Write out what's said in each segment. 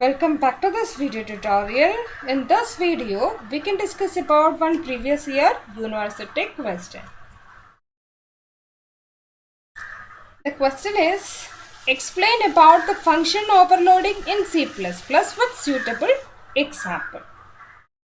Welcome back to this video tutorial. In this video, we can discuss about one previous year university question. The question is, explain about the function overloading in C++ with suitable example.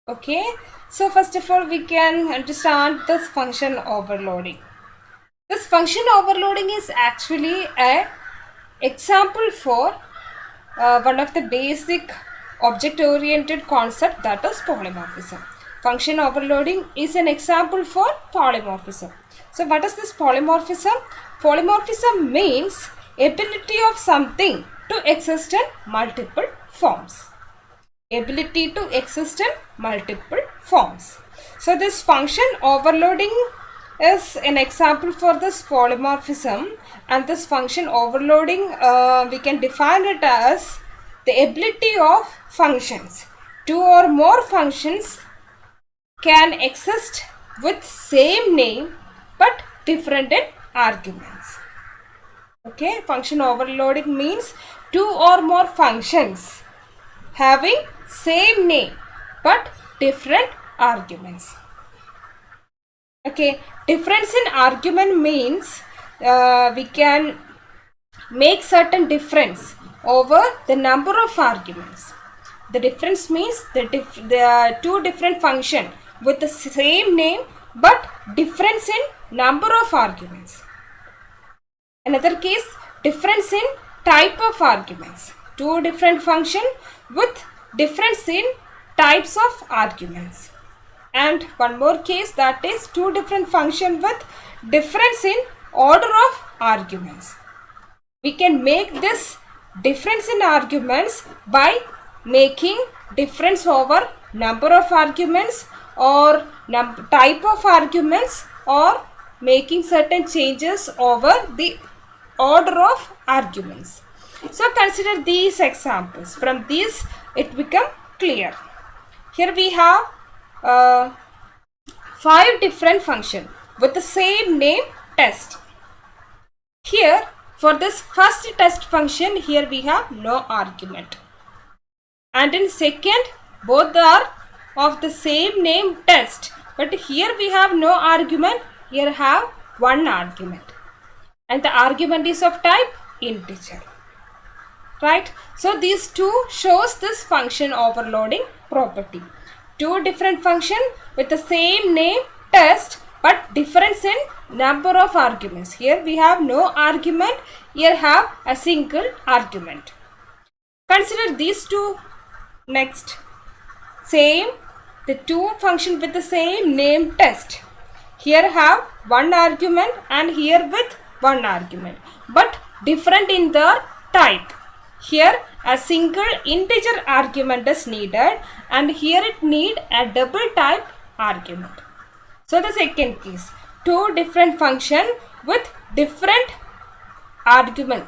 Okay, so first of all, we can understand this function overloading. This function overloading is actually an example for one of the basic object-oriented concept, that is polymorphism. Function overloading is an example for polymorphism. So what is this polymorphism? Polymorphism means ability of something to exist in multiple forms. Ability to exist in multiple forms. So this function overloading is an example for this polymorphism, and this function overloading we can define it as the ability of functions. Two or more functions can exist with same name but different in arguments. Okay, function overloading means two or more functions having same name but different arguments. Okay, difference in argument means we can make certain difference over the number of arguments. The difference means the two different function with the same name but difference in number of arguments. Another case, difference in type of arguments. Two different function with difference in types of arguments. And one more case, that is two different function with difference in order of arguments. We can make this difference in arguments by making difference over number of arguments or type of arguments, or making certain changes over the order of arguments. So consider these examples. From these it become clear. Here we have 5 different function with the same name test. Here for this first test function, here we have no argument, and in second both are of the same name test, but here we have no argument, here have one argument, and the argument is of type integer, right? So these two shows this function overloading property. Two different function with the same name test but difference in number of arguments. Here we have no argument, here have a single argument. Consider these two next. Same, the two function with the same name test. Here have one argument and here with one argument, but different in their type. Here a single integer argument is needed, and here it need a double type argument. So the second case, two different function with different argument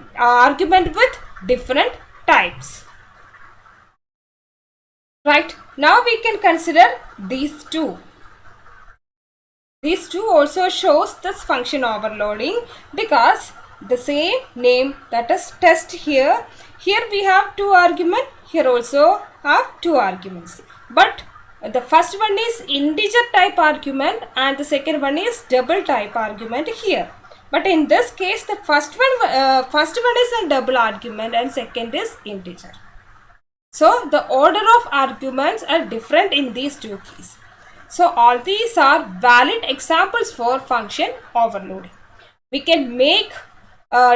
with different types. Right, now we can consider these two. These two also shows this function overloading because the same name, that is test here. Here we have two argument, here also have two arguments. But the first one is integer type argument and the second one is double type argument here. But in this case the first one is a double argument and second is integer. So the order of arguments are different in these two cases. So all these are valid examples for function overloading. We can make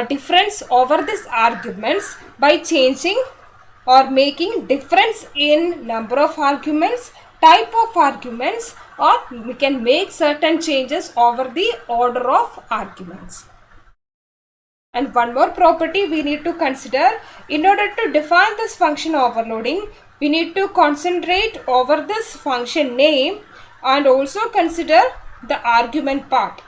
difference over these arguments by changing or making difference in number of arguments, type of arguments, or we can make certain changes over the order of arguments. And one more property we need to consider. In order to define this function overloading, we need to concentrate over this function name and also consider the argument part.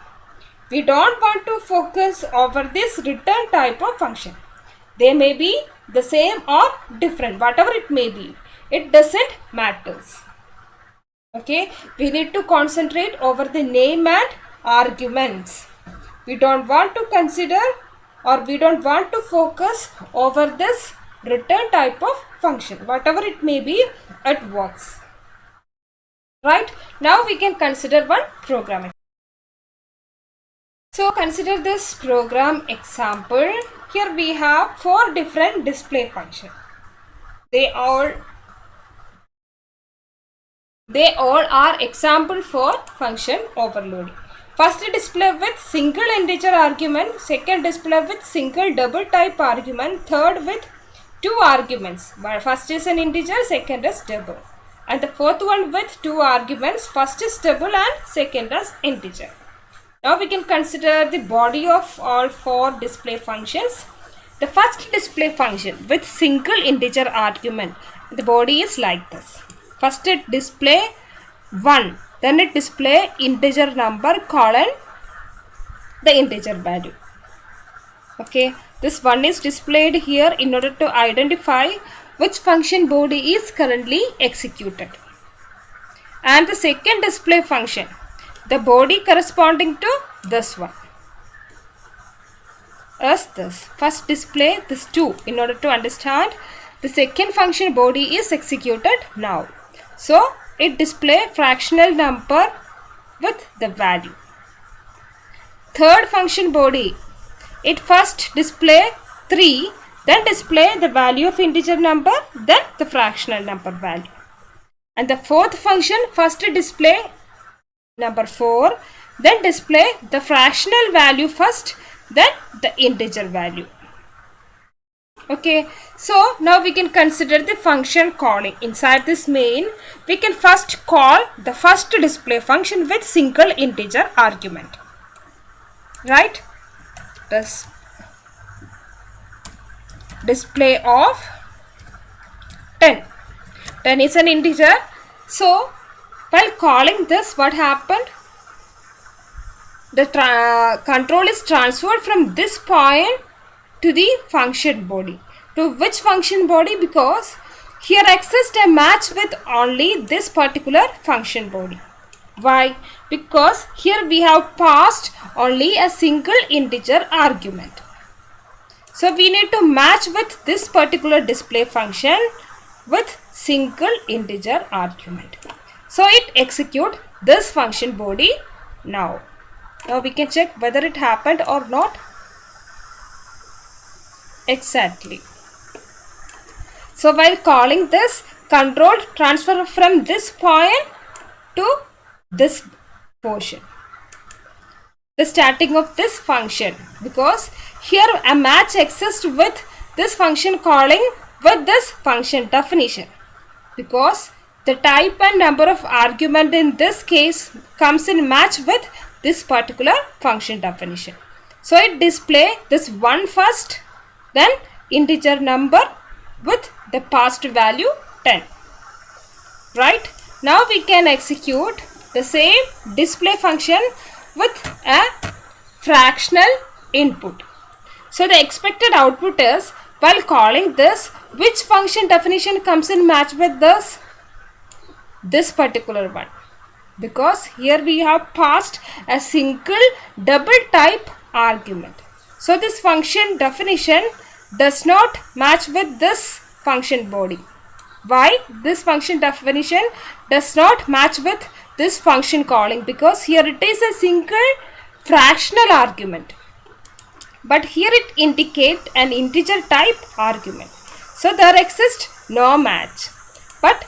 We don't want to focus over this return type of function. They may be the same or different, whatever it may be. It doesn't matters. Okay, we need to concentrate over the name and arguments. We don't want to consider or we don't want to focus over this return type of function. Whatever it may be, it works. Right? Now we can consider one program. So consider this program example. Here we have 4 different display functions. They all are example for function overloading. First display with single integer argument, second display with single double type argument, third with 2 arguments. First is an integer, second is double. And the fourth one with 2 arguments, first is double and second is integer. Now we can consider the body of all 4 display functions. The first display function with single integer argument, the body is like this. First it display 1, then it display integer number colon the integer value. Okay, this 1 is displayed here in order to identify which function body is currently executed. And the second display function, the body corresponding to this one, as this. First display this 2 in order to understand the second function body is executed now. So it display fractional number with the value. Third function body, it first display 3, then display the value of integer number, then the fractional number value. And the fourth function first display number 4, then display the fractional value first, then the integer value. Okay, so now we can consider the function calling. Inside this main, we can first call the first display function with single integer argument. Right? This display of 10. 10 is an integer. So while calling this, what happened? The control is transferred from this point to the function body. To which function body? Because here exists a match with only this particular function body. Why? Because here we have passed only a single integer argument. So we need to match with this particular display function with single integer argument. So it executes this function body now. Now we can check whether it happened or not. Exactly. So while calling this, control transfer from this point to this portion, the starting of this function, because here a match exists with this function calling with this function definition, because the type and number of argument in this case comes in match with this particular function definition. So it display this 1 first, then integer number with the passed value 10. Right? Now we can execute the same display function with a fractional input. So the expected output is, while calling this, which function definition comes in match with this particular one, because here we have passed a single double type argument. So this function definition does not match with this function body. Why? This function definition does not match with this function calling, because here it is a single fractional argument, but here it indicates an integer type argument. So there exists no match. But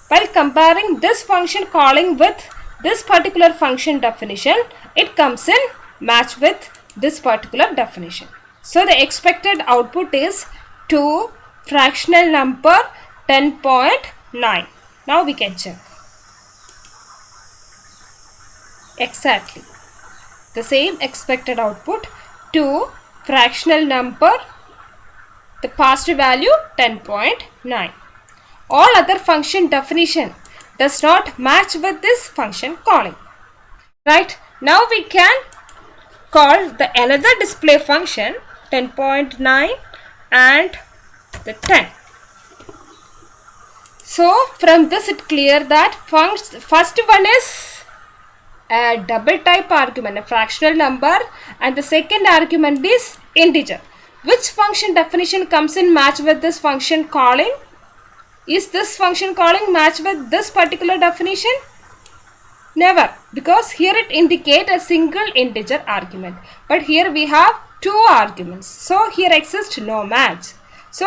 while comparing this function calling with this particular function definition, it comes in match with this particular definition. So the expected output is 2 fractional number 10.9. Now we can check. Exactly. The same expected output, 2 fractional number, the passed value 10.9. All other function definition does not match with this function calling. Right? Now we can call the another display function 10.9 and the 10. So from this it clear that first one is a double type argument, a fractional number, and the second argument is integer. Which function definition comes in match with this function calling? Is this function calling match with this particular definition? Never, because here it indicates a single integer argument, but here we have two arguments, so here exists no match. So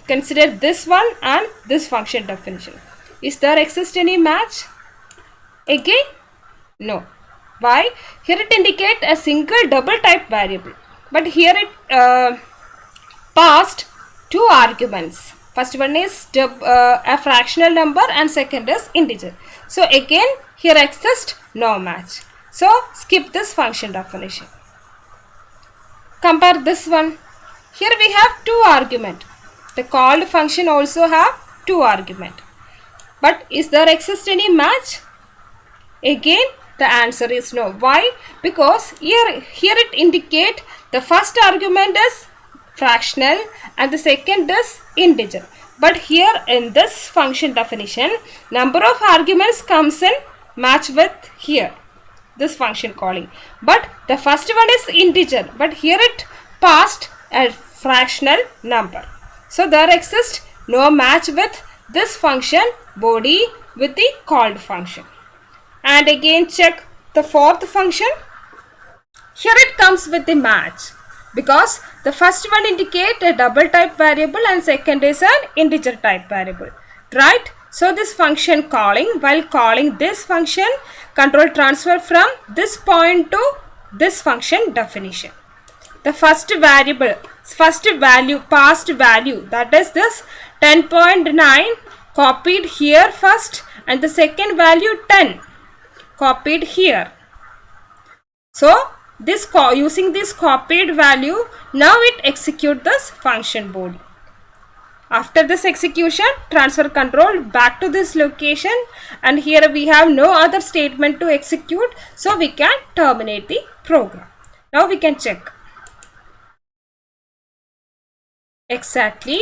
consider this one and this function definition. Is there exist any match? Again, no. Why? Here it indicates a single double type variable, but here it passed two arguments. First one is a fractional number and second is integer. So again here exists no match. So skip this function definition. Compare this one. Here we have two argument. The called function also have two argument. But is there exist any match? Again the answer is no. Why? Because here it indicate the first argument is fractional and the second is integer. But here in this function definition, number of arguments comes in match with here, this function calling. But the first one is integer, but here it passed a fractional number. So there exists no match with this function body with the called function. And again check the fourth function. Here it comes with the match, because the first one indicate a double type variable and second is an integer type variable, right? So this function calling, while calling this function, control transfer from this point to this function definition. The first variable, first value, past value, that is this 10.9 copied here first, and the second value 10 copied here. So this using this copied value, now it execute this function body. After this execution, transfer control back to this location, and here we have no other statement to execute, so we can terminate the program. Now we can check. Exactly,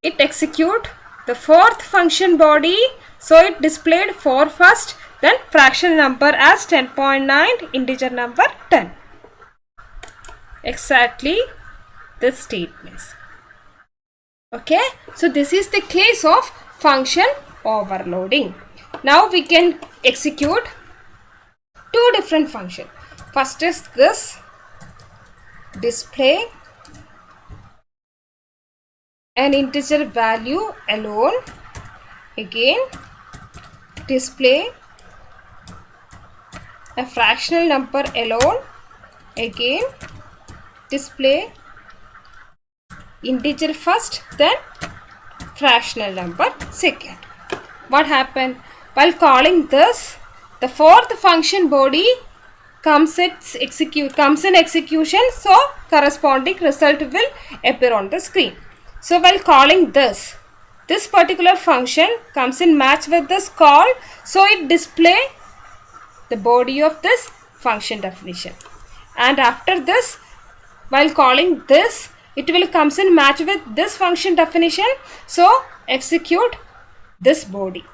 it execute the fourth function body, so it displayed 4 first, then fractional number as 10.9, integer number 10. Exactly this statements. Okay, so this is the case of function overloading. Now we can execute two different functions. First is this display an integer value alone, again display a fractional number alone, again display integer first, then fractional number second. What happened? While calling this, the fourth function body comes in execution, so corresponding result will appear on the screen. So while calling this particular function comes in match with this call, so it display the body of this function definition. And after this, while calling this, it will comes in match with this function definition, so execute this body.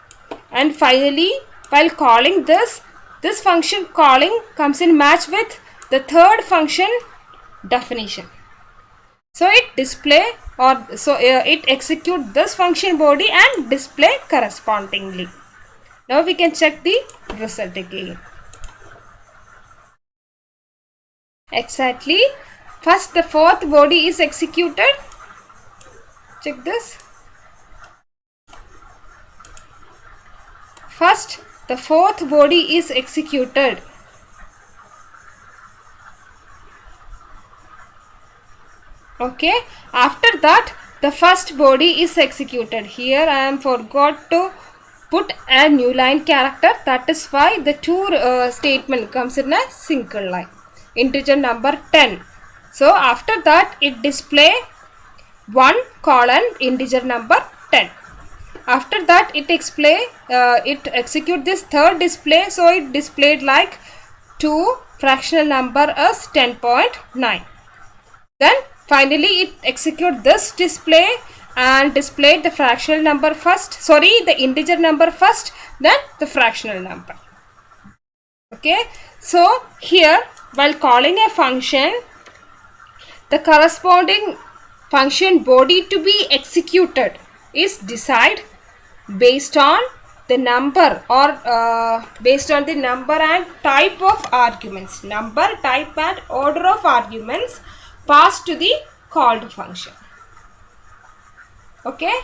And finally, while calling this function calling comes in match with the third function definition, so it display it execute this function body and display correspondingly. Now we can check the result again. Exactly, first the fourth body is executed. Check this. First the fourth body is executed. Okay, after that the first body is executed. Here I am forgot to put a new line character, that is why the two statement comes in a single line. Integer number 10. So after that it display 1 colon integer number 10. After that it execute this third display, so it displayed like 2 fractional number as 10.9. Then finally it execute this display and displayed the fractional number first, the integer number first, then the fractional number. Okay, so here while calling a function, the corresponding function body to be executed is decided based on the number or based on the number and type of arguments. Number, type and order of arguments passed to the called function. Okay.